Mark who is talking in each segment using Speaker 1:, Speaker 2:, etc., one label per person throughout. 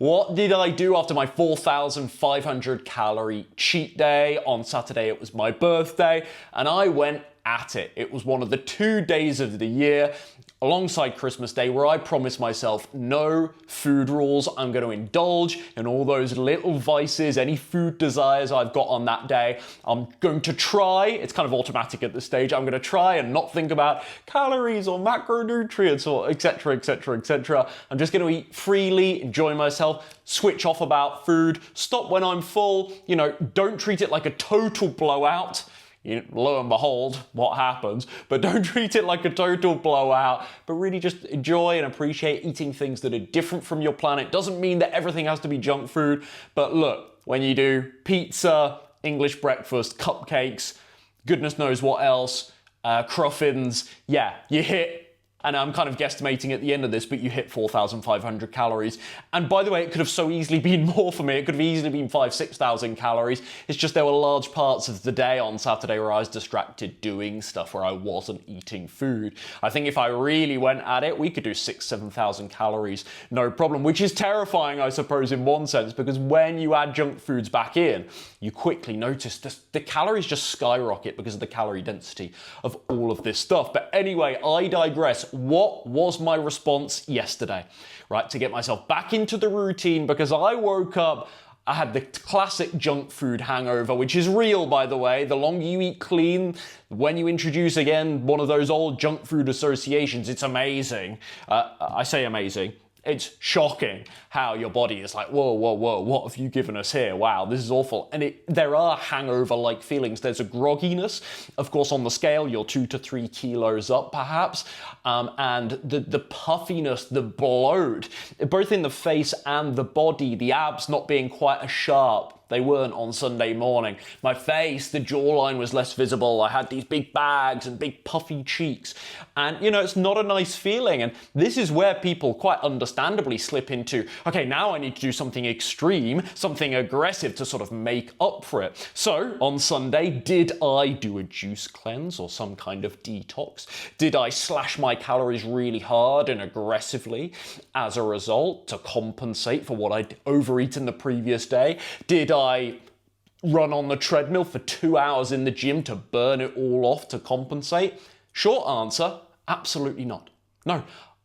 Speaker 1: What did I do after my 4,500 calorie cheat day? On Saturday it was my birthday and I went at it. It was one of the 2 days of the year alongside Christmas Day where I promised myself no food rules. I'm going to indulge in all those little vices, any food desires I've got on that day. I'm going to try, it's kind of automatic at this stage, I'm going to try and not think about calories or macronutrients or etc, etc, etc. I'm just going to eat freely, enjoy myself, switch off about food, stop when I'm full, don't treat it like a total blowout. Lo and behold, what happens? But don't treat it like a total blowout, but really just enjoy and appreciate eating things that are different from your planet. Doesn't mean that everything has to be junk food, but look, when you do pizza, English breakfast, cupcakes, goodness knows what else, cruffins, yeah, you hit, and I'm kind of guesstimating at the end of this, but you hit 4,500 calories. And by the way, it could have so easily been more for me. It could have easily been 6,000 calories. It's just there were large parts of the day on Saturday where I was distracted doing stuff where I wasn't eating food. I think if I really went at it, we could do 7,000 calories, no problem, which is terrifying, I suppose, in one sense, because when you add junk foods back in, you quickly notice the calories just skyrocket because of the calorie density of all of this stuff. But anyway, I digress. What was my response yesterday, right? To get myself back into the routine, because I woke up, I had the classic junk food hangover, which is real, by the way. The longer you eat clean, when you introduce again one of those old junk food associations, it's amazing. I say amazing. It's shocking how your body is like, whoa, whoa, whoa, what have you given us here? Wow, this is awful. And there are hangover-like feelings. There's a grogginess. Of course, on the scale, you're 2 to 3 kilos up, perhaps. And the puffiness, the bloat, both in the face and the body, the abs not being quite as sharp. They weren't on Sunday morning. My face, the jawline was less visible. I had these big bags and big puffy cheeks. And, it's not a nice feeling. And this is where people quite understandably slip into, okay, now I need to do something extreme, something aggressive to sort of make up for it. So on Sunday, did I do a juice cleanse or some kind of detox? Did I slash my calories really hard and aggressively as a result to compensate for what I'd overeaten the previous day? Did I run on the treadmill for 2 hours in the gym to burn it all off to compensate? Short answer, absolutely not. No.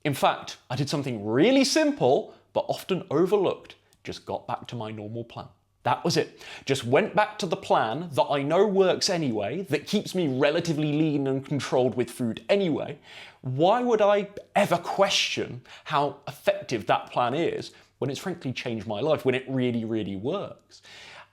Speaker 1: In fact, I did something really simple, but often overlooked. Just got back to my normal plan. That was it. Just went back to the plan that I know works anyway, that keeps me relatively lean and controlled with food anyway. Why would I ever question how effective that plan is when it's frankly changed my life, when it really, really works?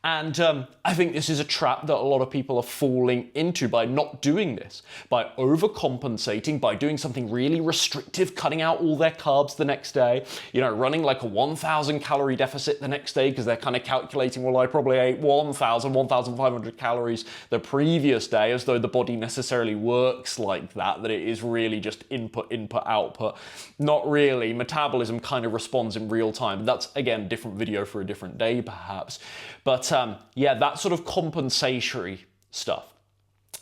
Speaker 1: And I think this is a trap that a lot of people are falling into by not doing this, by overcompensating, by doing something really restrictive, cutting out all their carbs the next day, running like a 1,000 calorie deficit the next day because they're kind of calculating, well, I probably ate 1,500 calories the previous day, as though the body necessarily works like that it is really just input, output. Not really. Metabolism kind of responds in real time. That's, again, a different video for a different day, perhaps. But yeah, that sort of compensatory stuff.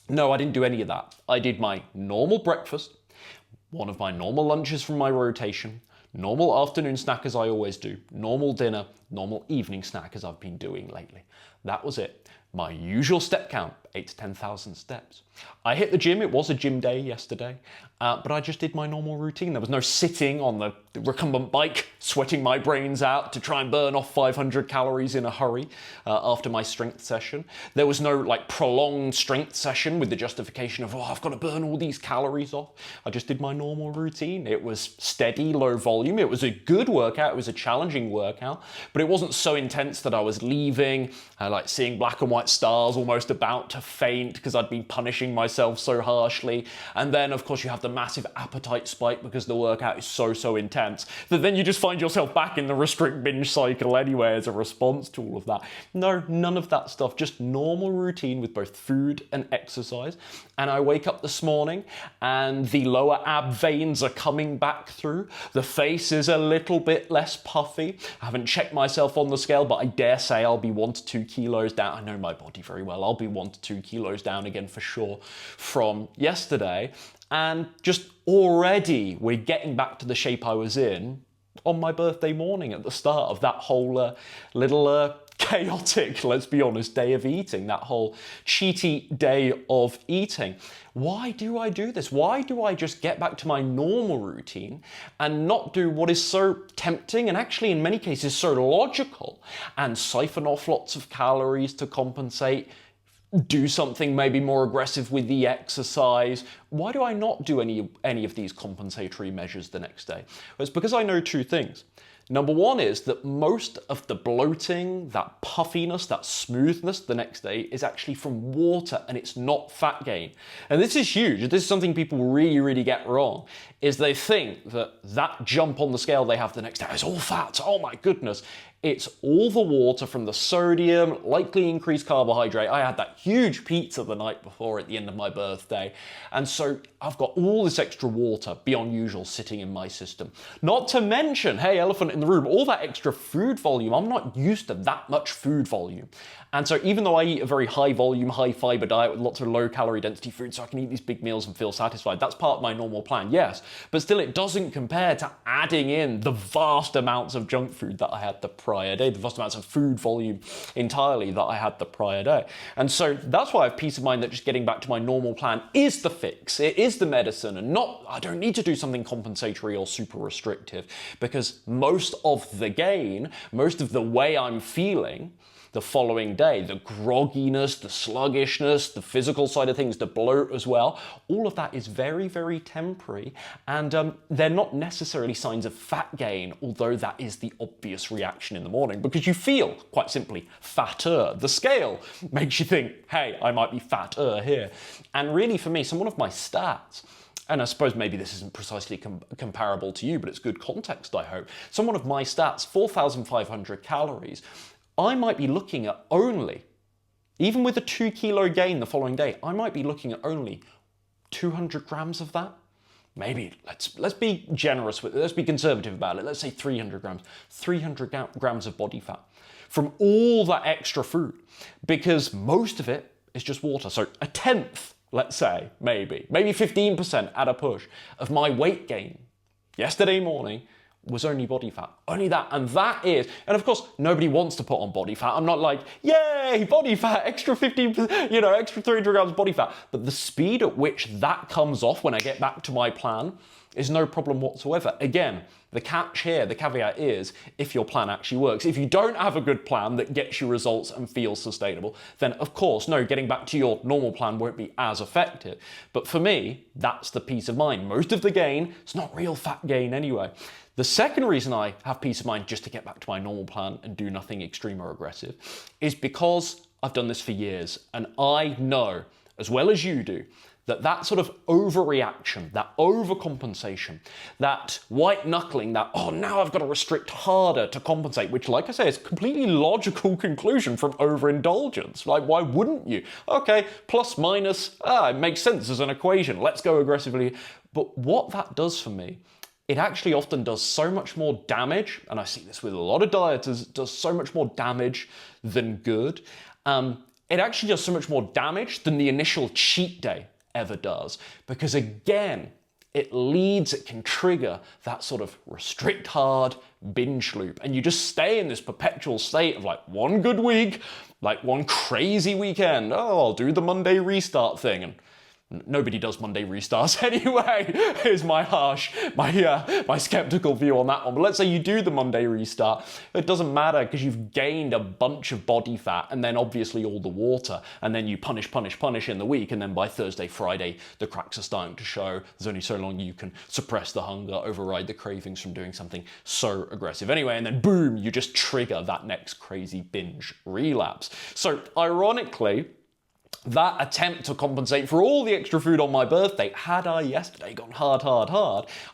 Speaker 1: No, I didn't do any of that. I did my normal breakfast, one of my normal lunches from my rotation, normal afternoon snack as I always do, normal dinner, normal evening snack as I've been doing lately. That was it. My usual step count, 8 to 10,000 steps. I hit the gym. It was a gym day yesterday, but I just did my normal routine. There was no sitting on the recumbent bike, sweating my brains out to try and burn off 500 calories in a hurry after my strength session. There was no prolonged strength session with the justification of, I've got to burn all these calories off. I just did my normal routine. It was steady, low volume. It was a good workout. It was a challenging workout, but it wasn't so intense that I was leaving, seeing black and white stars, almost about to faint because I'd been punishing myself so harshly. And then, of course, you have the massive appetite spike because the workout is so intense that then you just find yourself back in the restrict binge cycle anyway as a response to all of that. No, none of that stuff, just normal routine with both food and exercise. And I wake up this morning and the lower ab veins are coming back through. The face is a little bit less puffy. I haven't checked myself on the scale, but I dare say I'll be 1 to 2 kilos down. I know my body very well. I'll be 1 to 2 kilos down again for sure from yesterday. And just already we're getting back to the shape I was in on my birthday morning at the start of that whole little chaotic, let's be honest, day of eating, that whole cheaty day of eating. Why do I do this? Why do I just get back to my normal routine and not do what is so tempting and actually in many cases so logical and siphon off lots of calories to compensate, do something maybe more aggressive with the exercise? Why do I not do any of these compensatory measures the next day? Well, it's because I know two things. Number one is that most of the bloating, that puffiness, that smoothness the next day is actually from water and it's not fat gain. And this is huge. This is something people really, really get wrong, is they think that that jump on the scale they have the next day is all fat. Oh my goodness. It's all the water from the sodium, likely increased carbohydrate. I had that huge pizza the night before at the end of my birthday. And so I've got all this extra water beyond usual sitting in my system. Not to mention, hey, elephant in the room, all that extra food volume. I'm not used to that much food volume. And so even though I eat a very high volume, high fiber diet with lots of low calorie density food so I can eat these big meals and feel satisfied, that's part of my normal plan, yes. But still it doesn't compare to adding in the vast amounts of junk food that I had the prior day, the vast amounts of food volume entirely that I had the prior day. And so that's why I have peace of mind that just getting back to my normal plan is the fix, it is the medicine, and not, I don't need to do something compensatory or super restrictive, because most of the gain, most of the way I'm feeling the following day, the grogginess, the sluggishness, the physical side of things, the bloat as well, all of that is very, very temporary, and they're not necessarily signs of fat gain, although that is the obvious reaction in the morning, because you feel, quite simply, fatter. The scale makes you think, hey, I might be fatter here. And really for me, some one of my stats, and I suppose maybe this isn't precisely comparable to you, but it's good context, I hope. Some one of my stats, 4,500 calories, I might be looking at only, even with a 2 kilo gain the following day, I might be looking at only 200 grams of that. Maybe, let's be generous with it, let's be conservative about it, let's say 300 grams. 300 grams of body fat from all that extra food, because most of it is just water. So a tenth, let's say, maybe 15% at a push of my weight gain yesterday morning was only body fat, only that. And that is, and of course, nobody wants to put on body fat. I'm not like, yay, body fat, extra 15%, extra 300 grams body fat. But the speed at which that comes off when I get back to my plan is no problem whatsoever. Again, the catch here, the caveat is, if your plan actually works. If you don't have a good plan that gets you results and feels sustainable, then of course, no, getting back to your normal plan won't be as effective. But for me, that's the peace of mind. Most of the gain, it's not real fat gain anyway. The second reason I have peace of mind just to get back to my normal plan and do nothing extreme or aggressive is because I've done this for years, and I know, as well as you do, that sort of overreaction, that overcompensation, that white knuckling, that, oh, now I've got to restrict harder to compensate, which, like I say, is a completely logical conclusion from overindulgence. Like, why wouldn't you? Okay, plus, minus, it makes sense as an equation. Let's go aggressively. But what that does for me, it actually often does so much more damage, and I see this with a lot of dieters, it does so much more damage than good. It actually does so much more damage than the initial cheat day ever does, because again, it can trigger that sort of restrict hard binge loop, and you just stay in this perpetual state of like one good week, like one crazy weekend, oh, I'll do the Monday restart thing, and nobody does Monday restarts anyway, is my skeptical view on that one. But let's say you do the Monday restart. It doesn't matter because you've gained a bunch of body fat and then obviously all the water, and then you punish in the week, and then by Thursday, Friday, the cracks are starting to show. There's only so long you can suppress the hunger, override the cravings from doing something so aggressive anyway, and then boom, you just trigger that next crazy binge relapse. So ironically, that attempt to compensate for all the extra food on my birthday, had I yesterday gone hard,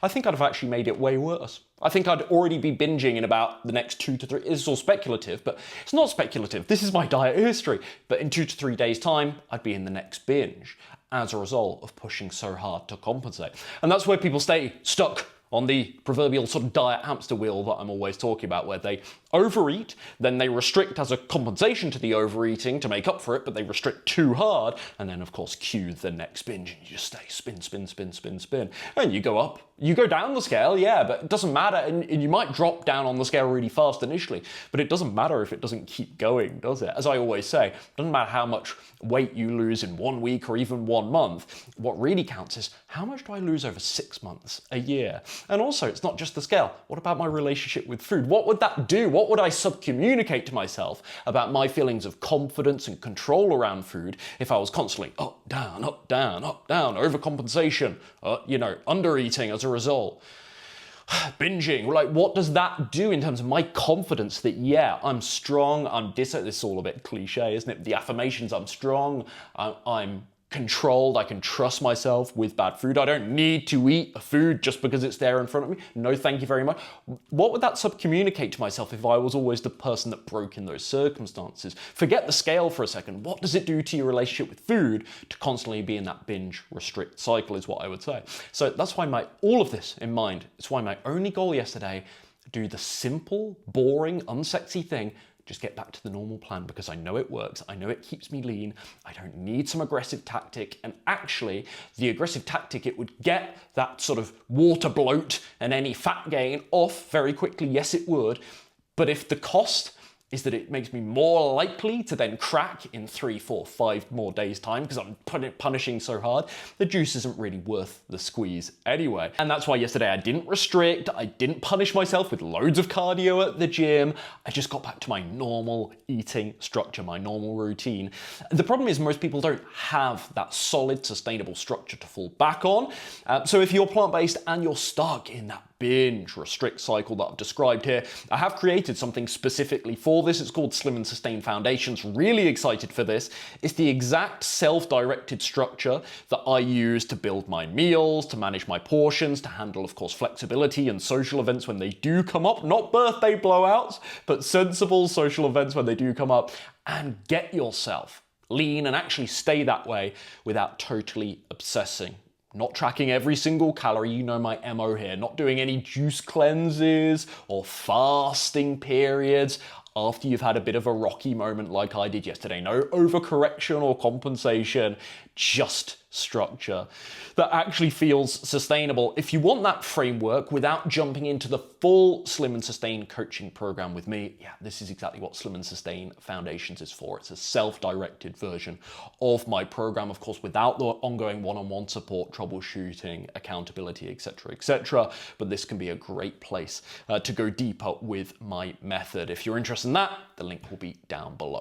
Speaker 1: I think I'd have actually made it way worse. I think I'd already be binging in about the next 2 to 3, this is all speculative, but it's not speculative, this is my diet history. But in 2 to 3 days' time, I'd be in the next binge as a result of pushing so hard to compensate. And that's where people stay stuck on the proverbial sort of diet hamster wheel that I'm always talking about, where they overeat, then they restrict as a compensation to the overeating to make up for it, but they restrict too hard, and then of course cue the next binge, and you just stay spin, spin, spin, spin, spin, and you go up, you go down the scale, yeah, but it doesn't matter, and you might drop down on the scale really fast initially, but it doesn't matter if it doesn't keep going, does it? As I always say, it doesn't matter how much weight you lose in 1 week or even 1 month. What really counts is how much do I lose over 6 months, a year? And also, it's not just the scale. What about my relationship with food? What would that do? What would I subcommunicate to myself about my feelings of confidence and control around food if I was constantly up, down, up, down, up, down, overcompensation, under eating as a result? Binging, like what does that do in terms of my confidence that, yeah, I'm strong, this is all a bit cliche, isn't it? The affirmations, I'm strong, I'm controlled, I can trust myself with bad food, I don't need to eat a food just because it's there in front of me. No, thank you very much. What would that subcommunicate to myself if I was always the person that broke in those circumstances? Forget the scale for a second. What does it do to your relationship with food to constantly be in that binge restrict cycle is what I would say. So that's why all of this in mind, it's why my only goal yesterday, do the simple, boring, unsexy thing, just get back to the normal plan because I know it works. I know it keeps me lean. I don't need some aggressive tactic. And actually, the aggressive tactic, it would get that sort of water bloat and any fat gain off very quickly. Yes, it would. But if the cost is that it makes me more likely to then crack in 3, 4, 5 more days' time because I'm punishing so hard, the juice isn't really worth the squeeze anyway. And that's why yesterday I didn't restrict, I didn't punish myself with loads of cardio at the gym, I just got back to my normal eating structure, my normal routine. The problem is most people don't have that solid, sustainable structure to fall back on. So if you're plant-based and you're stuck in that binge restrict cycle that I've described here, I have created something specifically for this. It's called Slim and Sustain Foundations. Really excited for this. It's the exact self-directed structure that I use to build my meals, to manage my portions, to handle, of course, flexibility and social events when they do come up, not birthday blowouts, but sensible social events when they do come up, and get yourself lean and actually stay that way without totally obsessing. Not tracking every single calorie, you know my MO here, not doing any juice cleanses or fasting periods after you've had a bit of a rocky moment like I did yesterday. No overcorrection or compensation, just structure that actually feels sustainable. If you want that framework without jumping into the full Slim and Sustain coaching program with me, yeah, this is exactly what Slim and Sustain Foundations is for. It's a self-directed version of my program, of course, without the ongoing one-on-one support, troubleshooting, accountability, etc., etc. But this can be a great place to go deeper with my method. If you're interested in that, the link will be down below.